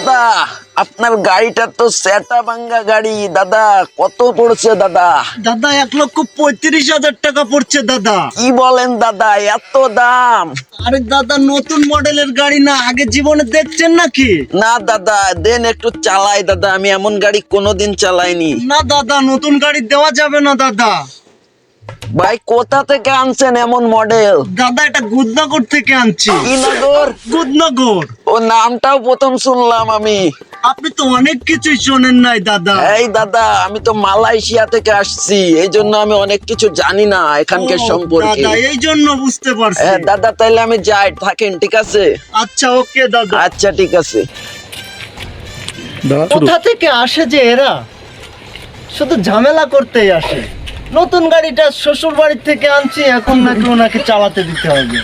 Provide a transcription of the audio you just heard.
দাদা আপনার গাড়িটা তো সেটা ভাঙ্গা গাড়ি দাদা, কত পড়ছে দাদা? দাদা 1,35,000 টাকা পড়ছে দাদা। কি বলেন দাদা, এত দাম? আরে দাদা নতুন মডেলের গাড়ি না, আগে জীবনে দেখছেন নাকি? না দাদা, দেন একটু চালাই দাদা, আমি এমন গাড়ি কোনোদিন চালাইনি। না দাদা নতুন গাড়ি দেওয়া যাবে না দাদা। ভাই কোথা থেকে আনছেন এমন মডেল? দাদা এটা গুদনগর থেকে আনছি। কি নগর? গুদনগর। ও নামটাও প্রথম শুনলাম আমি। আপনি তো অনেক কিছুই শোনেন নাই দাদা। এই দাদা, আমি তো মালয়েশিয়া থেকে আসছি, এই জন্য আমি অনেক কিছু জানি না এখানকার ও, সম্পর্কে। দাদা এই জন্য বুঝতে পারছি। হ্যাঁ দাদা, তাইলে আমি যাই, থাকেন ঠিক আছে? আচ্ছা ওকে দাদা। আচ্ছা ঠিক আছে। কোথা থেকে আসে যে এরা, শুধু ঝামেলা করতেই আসে। নতুন গাড়িটা শ্বশুর বাড়ির থেকে আনছি, এখন নাকি ওনাকে চালাতে দিতে হবে।